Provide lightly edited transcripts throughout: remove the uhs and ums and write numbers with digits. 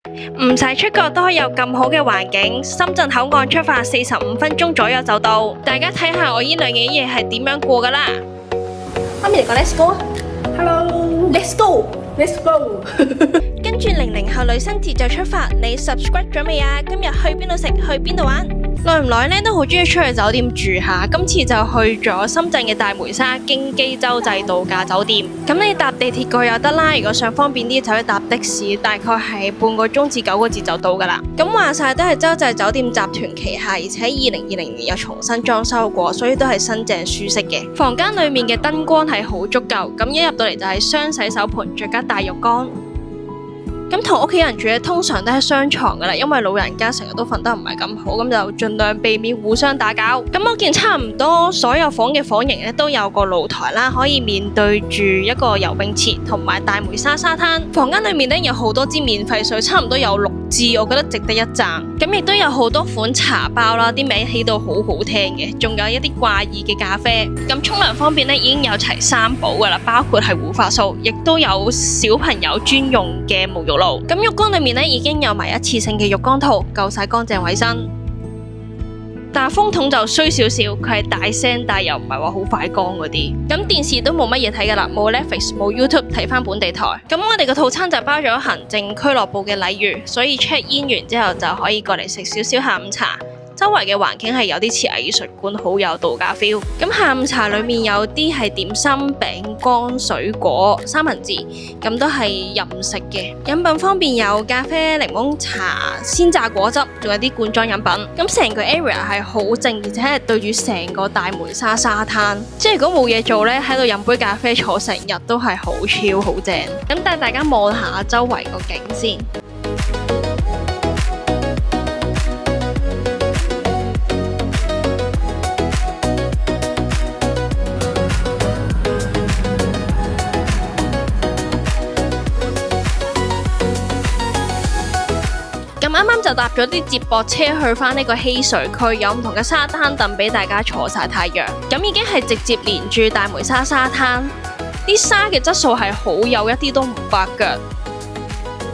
唔使出國都可以有咁好嘅環境，深圳口岸出發45分鐘左右就到。大家睇下我呢兩日嘢係點樣過噶啦。媽咪嚟個 Let's go 啊 ！Hello，Let's go，Let's go。跟住00後女生節就出發，你 subscribe 咗未啊？今日去邊度食？去邊度玩？耐唔耐呢都好中意出去酒店住下，今次就去咗深圳嘅大梅沙京基洲際度假酒店。咁你搭地鐵過又得啦，如果想方便啲就可以搭的士，大概係半個鐘至9個字就到噶啦。咁話晒都係洲際酒店集團旗下，而且2020年又重新裝修過，所以都係新淨舒適嘅。房間裏面嘅燈光係好足夠，咁一入到嚟就係雙洗手盆，再加大浴缸。咁同屋企人住咧，通常都係雙床噶啦，因為老人家成日都瞓得唔係咁好，咁就盡量避免互相打攪。咁我見差唔多所有房嘅房型咧都有個露台啦，可以面對住一個游泳池同埋大梅沙沙灘。房間裏面咧有好多支免費水，差唔多有6支，我覺得值得一讚。咁亦都有好多款茶包啦，啲名起到好好聽嘅，仲有一啲掛耳嘅咖啡。咁沖涼方面咧已經有齊3寶噶啦，包括係護髮素，亦都有小朋友專用嘅沐浴。咁浴缸裏面咧已經有埋一次性嘅浴缸套，夠晒乾淨衛生。但係風筒就衰少少，佢係大聲，但又唔係話好快乾嗰啲。咁電視都冇乜嘢睇噶啦，冇 Netflix 冇 YouTube 睇翻本地台。咁我哋個套餐就包咗行政俱樂部嘅禮遇，所以 check in 完之後就可以過嚟食少少下午茶。周圍嘅環境係有啲似藝術館，好有度假 feel。咁下午茶裏面有啲係點心、餅乾、水果、三文治，咁都係任食嘅。飲品方面有咖啡、檸檬茶、鮮榨果汁，仲有啲罐裝飲品。咁成個 area 係好靜，而且係對住成個大梅沙沙灘。即係如果冇嘢做呢，喺度飲杯咖啡坐成日都係好超好正。咁帶大家望下周圍個景先。啱啱就搭咗啲接駁車去返呢個嬉水區，有唔同嘅沙灘凳俾大家坐曬太陽。咁已經係直接連住大梅沙沙灘，啲沙嘅質素係好，有一啲都唔白腳。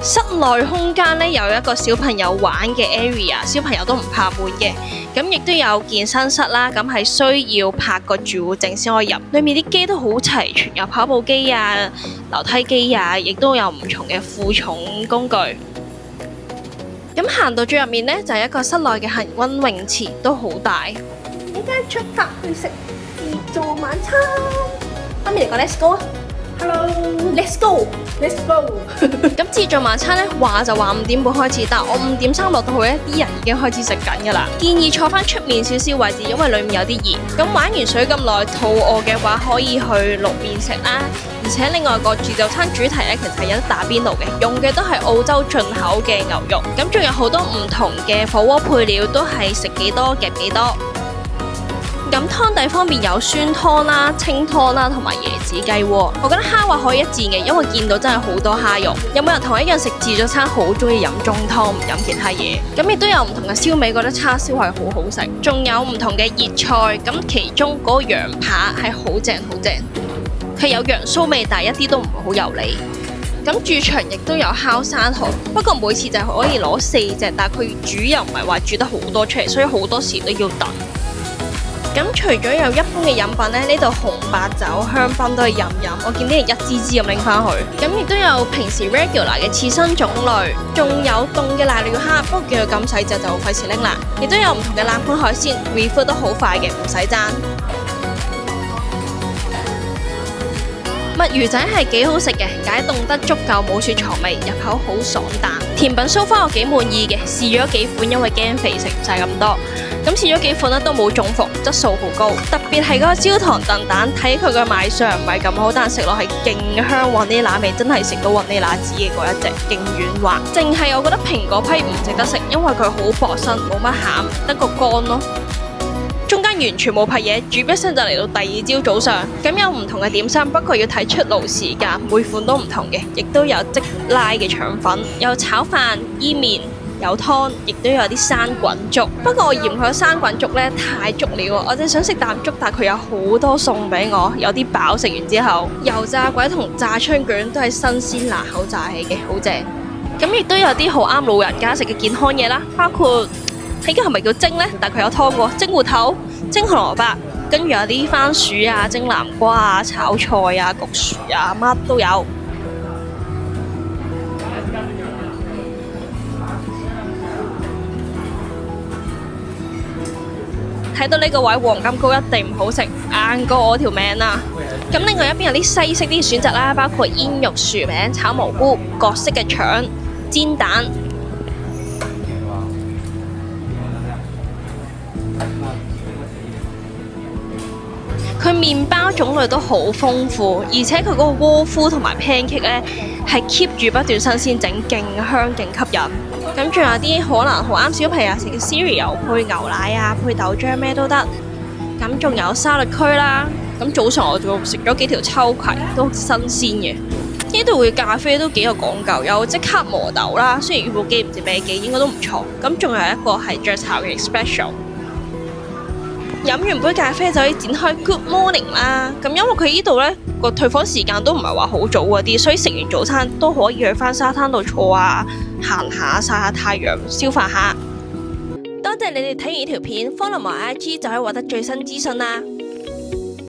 室內空間呢，有一個小朋友玩嘅 area， 小朋友都唔怕悶嘅。咁亦都有健身室啦，咁係需要拍個住戶證先可以入。裏面啲機都好齊全，有跑步機啊、樓梯機啊，亦都有唔同嘅負重工具。咁行到最入面呢，就係一個室內嘅恆溫泳池，都好大。依家出發去食自助晚餐。媽咪嚟個 Let's go 啊 ！Hello，Let's go，Let's go。咁自助晚餐呢，話就話5點半開始，但我5點3落到去呢，啲人已經開始食緊噶啦。建議坐翻出面少少位置，因為裏面有啲熱。咁玩完水咁耐，肚餓嘅話可以去路邊食啦。而且另外個自助餐主題呢，其實係有得打邊爐嘅，用嘅都係澳洲進口嘅牛肉。咁仲有好多唔同嘅火鍋配料，都係食幾多夾幾多。咁湯底方面有酸湯啦、清湯啦，同埋椰子雞鍋。我覺得蝦話可以一戰嘅，因為見到真係好多蝦肉。有冇人同我一樣食自助餐好中意飲中湯，唔飲其他嘢？咁亦都有唔同嘅燒味，覺得叉燒係好好食。仲有唔同嘅熱菜，咁其中嗰個羊扒係好正好正，係有羊騷味，但係一啲都唔會好油膩。咁駐場亦都有烤生蠔，不過每次就可以攞4隻，但係佢煮又唔係話煮得好多出嚟，所以好多時都要等。咁除咗有一般嘅飲品呢，呢度紅白酒、香檳都係任飲。我見啲人一支支咁拎翻去。咁亦都有平時 regular 嘅刺身種類，仲有凍嘅瀨尿蝦，不過見佢咁細隻就費事拎啦。亦都有唔同嘅冷盤海鮮 ，refill 都好快嘅，唔使爭。墨魚仔係幾好食嘅，解凍得足夠，冇雪藏味，入口好爽彈。甜品so far我幾滿意嘅，試咗幾款，因為驚肥食唔晒咁多。咁試咗幾款咧都冇中伏，質素好高。特別係嗰個焦糖燉蛋，睇佢嘅賣相唔係咁好，但食落係勁香，雲呢拿味真係食到雲呢拿子嘅嗰一隻，勁軟滑。淨係我覺得蘋果批唔值得食，因為佢好薄身，冇乜餡，得個乾咯。中間完全冇拍嘢，煮一聲就嚟到第2朝早上。咁有唔同嘅點心，不過要睇出爐時間，每款都唔同嘅，亦都有即拉嘅腸粉，有炒飯、伊麵。有湯，亦都有啲生滾粥。不過我嫌佢生滾粥呢太足料，我淨想食啖粥，但佢有好多餸俾我，有啲飽。食完之後，油炸鬼同炸春卷都係新鮮拿口炸起嘅，好正。咁亦都有啲好啱老人家食嘅健康嘢啦，包括呢個係咪叫蒸呢？但佢有湯喎，蒸芋頭、蒸紅蘿蔔，跟住有啲番薯啊、蒸南瓜啊、炒菜啊、焗薯啊，乜都有。睇到呢個位黃金糕一定唔好食，硬過我條命啊！咁另外一邊有啲西式啲選擇啦，包括煙肉薯餅、炒蘑菇、各式嘅腸、煎蛋。佢麵包種類都好豐富，而且佢嗰個窩夫同埋 pancake 呢係 keep 住不斷新鮮整，勁香勁吸引。咁仲有啲可能好啱小朋友食嘅 cereal，配牛奶啊，配豆漿咩都得。咁仲有沙律區啦。咁早上我就食咗幾條秋葵，都好新鮮嘅。呢度嘅咖啡都幾有講究，有即刻磨豆啦，雖然呢部機唔知咩機，應該都唔錯。咁仲有一個係雀巢嘅 special。飲完杯咖啡就可以展開 Good Morning 啦。咁因為佢呢度呢個退房時間都唔係話好早嗰啲，所以食完早餐都可以去返沙灘度坐啊，行下曬下太陽，消化下。多謝你哋睇完呢條片，follow 埋 IG 就可以獲得最新資訊啦。